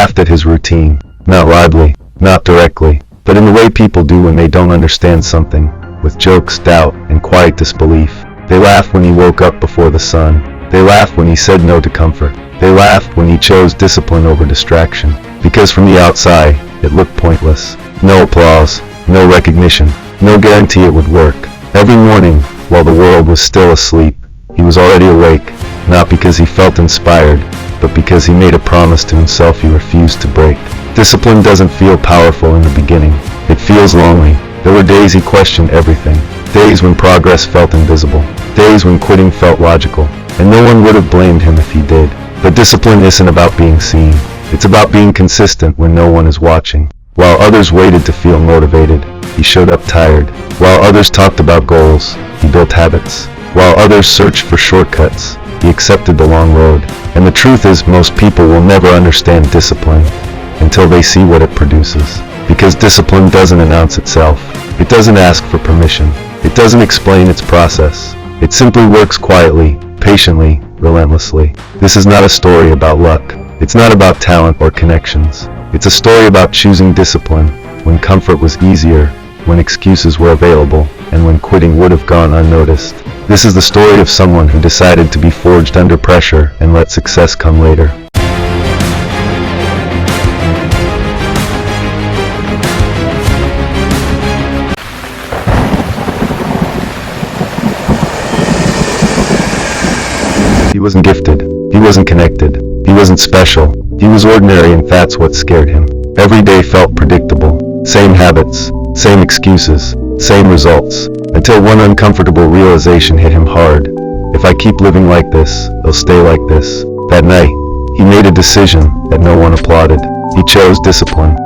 laughed at his routine, not loudly, not directly, but in the way people do when they don't understand something, with jokes, doubt, and quiet disbelief. They laughed when he woke up before the sun. They laughed when he said no to comfort. They laughed when he chose discipline over distraction, because from the outside, it looked pointless. No applause, no recognition, no guarantee it would work. Every morning, while the world was still asleep, he was already awake, not because he felt inspired, but because he made a promise to himself he refused to break. Discipline doesn't feel powerful in the beginning. It feels lonely. There were days he questioned everything. Days when progress felt invisible. Days when quitting felt logical. And no one would have blamed him if he did. But discipline isn't about being seen. It's about being consistent when no one is watching. While others waited to feel motivated, he showed up tired. While others talked about goals, he built habits. While others searched for shortcuts, he accepted the long road. And the truth is, most people will never understand discipline until they see what it produces. Because discipline doesn't announce itself. It doesn't ask for permission. It doesn't explain its process. It simply works quietly, patiently, relentlessly. This is not a story about luck. It's not about talent or connections. It's a story about choosing discipline when comfort was easier, when excuses were available, and when quitting would have gone unnoticed. This is the story of someone who decided to be forged under pressure and let success come later. He wasn't gifted. He wasn't connected. He wasn't special. He was ordinary, and that's what scared him. Every day felt predictable. Same habits, same excuses, same results. Until one uncomfortable realization hit him hard. If I keep living like this, they'll stay like this. That night, he made a decision that no one applauded. He chose discipline.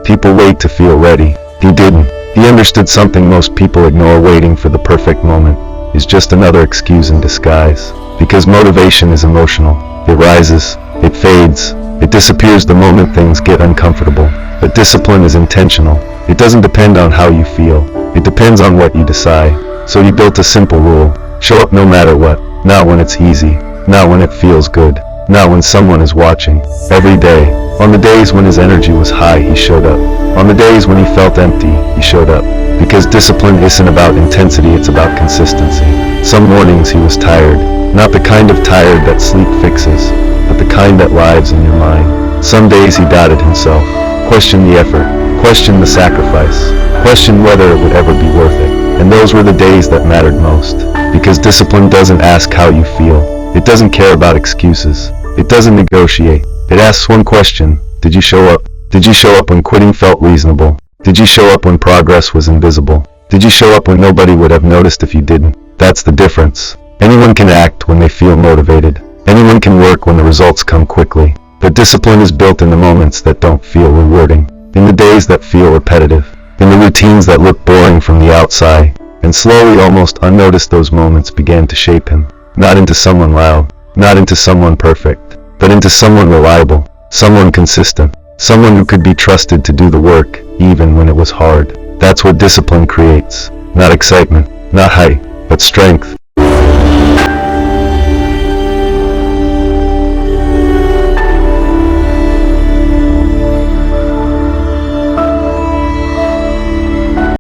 People wait to feel ready. He didn't. He understood something most people ignore. Waiting for the perfect moment is just another excuse in disguise. Because motivation is emotional. It rises, it fades, it disappears the moment things get uncomfortable. But discipline is intentional. It doesn't depend on how you feel. It depends on what you decide. So he built a simple rule. Show up no matter what. Not when it's easy. Not when it feels good. Not when someone is watching. Every day. On the days when his energy was high, he showed up. On the days when he felt empty, he showed up. Because discipline isn't about intensity, it's about consistency. Some mornings he was tired. Not the kind of tired that sleep fixes, but the kind that lives in your mind. Some days he doubted himself. Questioned the effort. Questioned the sacrifice. Questioned whether it would ever be worth it. And those were the days that mattered most. Because discipline doesn't ask how you feel. It doesn't care about excuses. It doesn't negotiate. It asks one question. Did you show up? Did you show up when quitting felt reasonable? Did you show up when progress was invisible? Did you show up when nobody would have noticed if you didn't? That's the difference. Anyone can act when they feel motivated. Anyone can work when the results come quickly. But discipline is built in the moments that don't feel rewarding. In the days that feel repetitive. In the routines that look boring from the outside. And slowly, almost unnoticed, those moments began to shape him. Not into someone loud. Not into someone perfect. But into someone reliable. Someone consistent. Someone who could be trusted to do the work, even when it was hard. That's what discipline creates. Not excitement, not hype, but strength.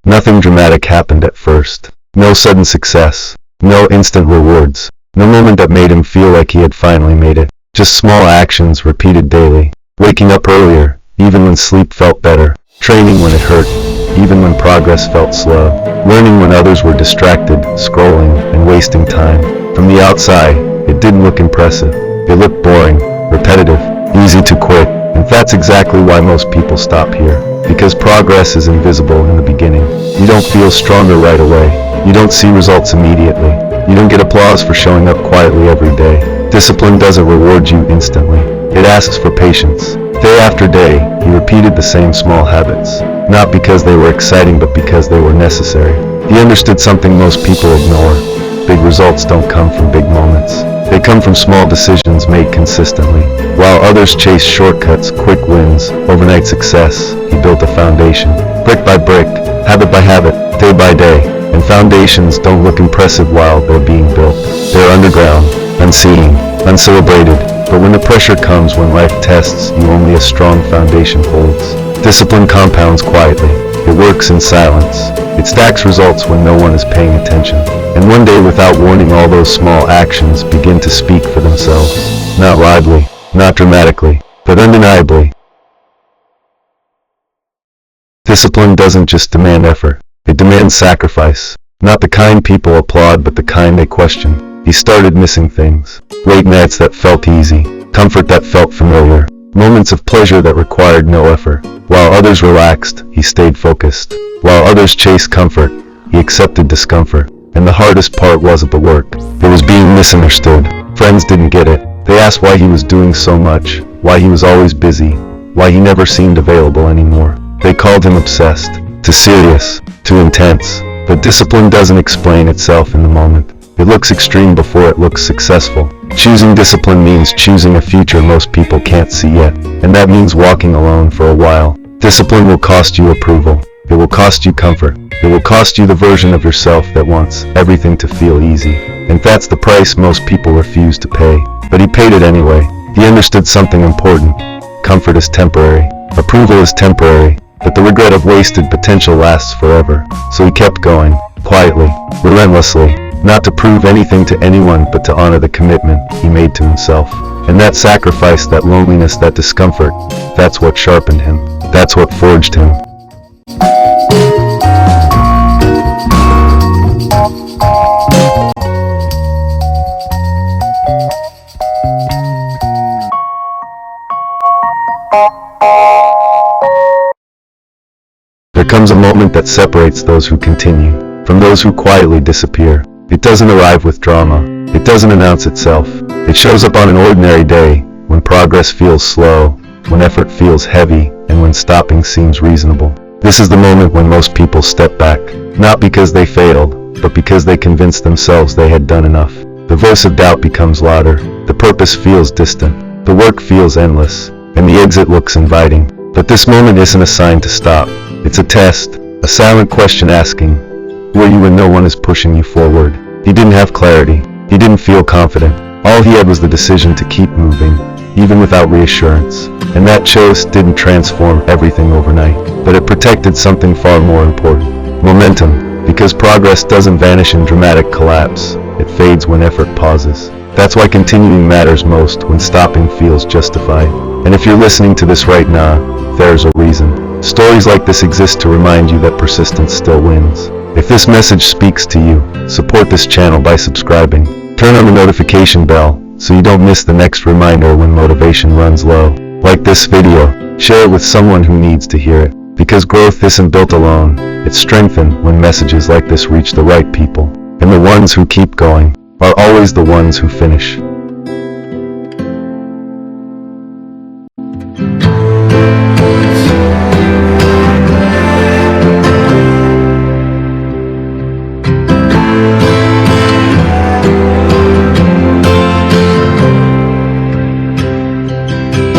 Nothing dramatic happened at first. No sudden success. No instant rewards. No moment that made him feel like he had finally made it. Just small actions repeated daily. Waking up earlier, even when sleep felt better. Training when it hurt, even when progress felt slow. Learning when others were distracted, scrolling, and wasting time. From the outside, it didn't look impressive. It looked boring, repetitive, easy to quit. And that's exactly why most people stop here. Because progress is invisible in the beginning. You don't feel stronger right away. You don't see results immediately. You don't get applause for showing up quietly every day. Discipline doesn't reward you instantly. It asks for patience. Day after day, he repeated the same small habits. Not because they were exciting, but because they were necessary. He understood something most people ignore. Big results don't come from big moments. They come from small decisions made consistently. While others chase shortcuts, quick wins, overnight success, he built a foundation. Brick by brick, habit by habit, day by day. And foundations don't look impressive while they're being built. They're underground, unseen, uncelebrated. But when the pressure comes, when life tests you, only a strong foundation holds. Discipline compounds quietly. It works in silence. It stacks results when no one is paying attention. And one day, without warning, all those small actions begin to speak for themselves. Not loudly, not dramatically, but undeniably. Discipline doesn't just demand effort. It demands sacrifice. Not the kind people applaud, but the kind they question. He started missing things. Late nights that felt easy. Comfort that felt familiar. Moments of pleasure that required no effort. While others relaxed, he stayed focused. While others chased comfort, he accepted discomfort. And the hardest part wasn't the work. It was being misunderstood. Friends didn't get it. They asked why he was doing so much, why he was always busy, why he never seemed available anymore. They called him obsessed, too serious, too intense. But discipline doesn't explain itself in the moment. It looks extreme before it looks successful. Choosing discipline means choosing a future most people can't see yet. And that means walking alone for a while. Discipline will cost you approval. It will cost you comfort. It will cost you the version of yourself that wants everything to feel easy. And that's the price most people refuse to pay. But he paid it anyway. He understood something important. Comfort is temporary. Approval is temporary. But the regret of wasted potential lasts forever. So he kept going, quietly, relentlessly, not to prove anything to anyone, but to honor the commitment he made to himself. And that sacrifice, that loneliness, that discomfort, that's what sharpened him. That's what forged him. There comes a moment that separates those who continue from those who quietly disappear. It doesn't arrive with drama. It doesn't announce itself. It shows up on an ordinary day, when progress feels slow, when effort feels heavy, and when stopping seems reasonable. This is the moment when most people step back, not because they failed, but because they convinced themselves they had done enough. The voice of doubt becomes louder. The purpose feels distant. The work feels endless, and the exit looks inviting. But this moment isn't a sign to stop. It's a test, a silent question asking, who are you when no one is pushing you forward? He didn't have clarity. He didn't feel confident. All he had was the decision to keep moving, even without reassurance. And that choice didn't transform everything overnight, but it protected something far more important. Momentum, because progress doesn't vanish in dramatic collapse. It fades when effort pauses. That's why continuing matters most when stopping feels justified. And if you're listening to this right now, there's a reason. Stories like this exist to remind you that persistence still wins. If this message speaks to you, support this channel by subscribing. Turn on the notification bell so you don't miss the next reminder when motivation runs low. Like this video, share it with someone who needs to hear it. Because growth isn't built alone, it's strengthened when messages like this reach the right people. And the ones who keep going are always the ones who finish.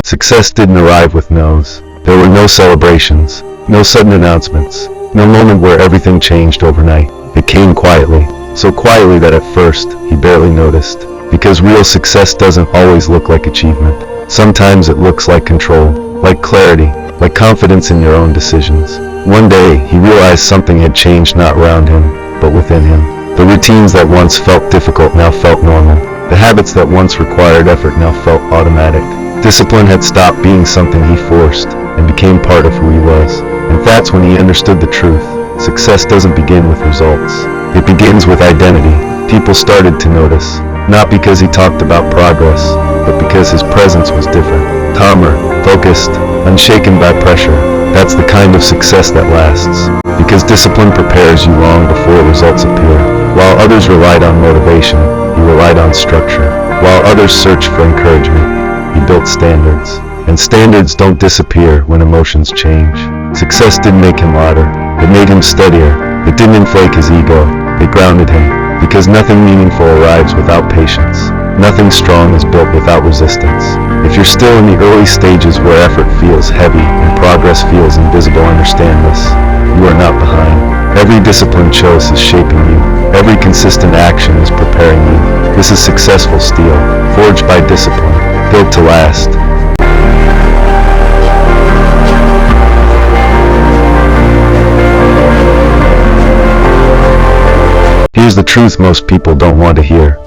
Success didn't arrive with no's. There were no celebrations, no sudden announcements, no moment where everything changed overnight. It came quietly, so quietly that at first, he barely noticed. Because real success doesn't always look like achievement. Sometimes it looks like control, like clarity, like confidence in your own decisions. One day, he realized something had changed, not around him, but within him. The routines that once felt difficult now felt normal. The habits that once required effort now felt automatic. Discipline had stopped being something he forced and became part of who he was. And that's when he understood the truth. Success doesn't begin with results. It begins with identity. People started to notice, not because he talked about progress, but because his presence was different. Calmer, focused, unshaken by pressure. That's the kind of success that lasts. Because discipline prepares you long before results appear. While others relied on motivation, he relied on structure. While others searched for encouragement, he built standards. And standards don't disappear when emotions change. Success didn't make him louder. It made him steadier. It didn't inflate his ego. It grounded him. Because nothing meaningful arrives without patience. Nothing strong is built without resistance. If you're still in the early stages where effort feels heavy and progress feels invisible, understand this. You are not behind. Every disciplined choice is shaping you. Every consistent action is preparing you. This is successful steel, forged by discipline, built to last. Here's the truth most people don't want to hear.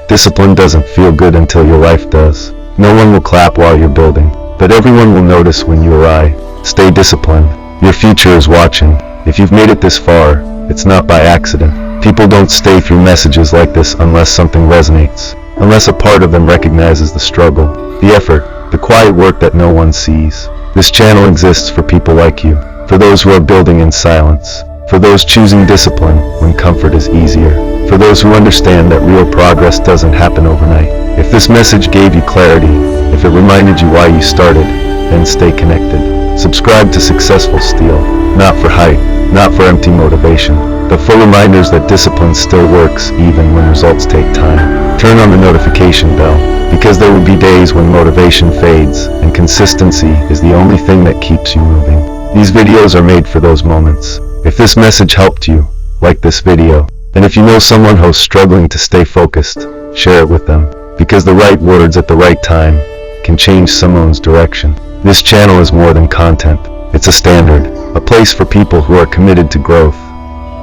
Discipline doesn't feel good until your life does. No one will clap while you're building, but everyone will notice when you arrive. Stay disciplined. Your future is watching. If you've made it this far, it's not by accident. People don't stay through messages like this unless something resonates, unless a part of them recognizes the struggle, the effort, the quiet work that no one sees. This channel exists for people like you, for those who are building in silence, for those choosing discipline when comfort is easier, for those who understand that real progress doesn't happen overnight. If this message gave you clarity, if it reminded you why you started, then stay connected. Subscribe to Successful Steel, not for hype, not for empty motivation, but for reminders that discipline still works even when results take time. Turn on the notification bell, because there will be days when motivation fades and consistency is the only thing that keeps you moving. These videos are made for those moments. If this message helped you, like this video. And if you know someone who's struggling to stay focused, share it with them. Because the right words at the right time can change someone's direction. This channel is more than content. It's a standard, a place for people who are committed to growth,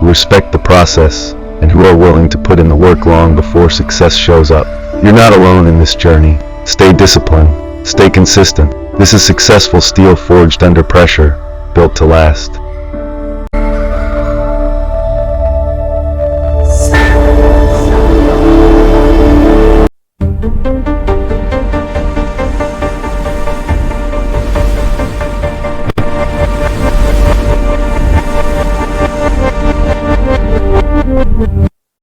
who respect the process, and who are willing to put in the work long before success shows up. You're not alone in this journey. Stay disciplined. Stay consistent. This is Successful Steel, forged under pressure, built to last.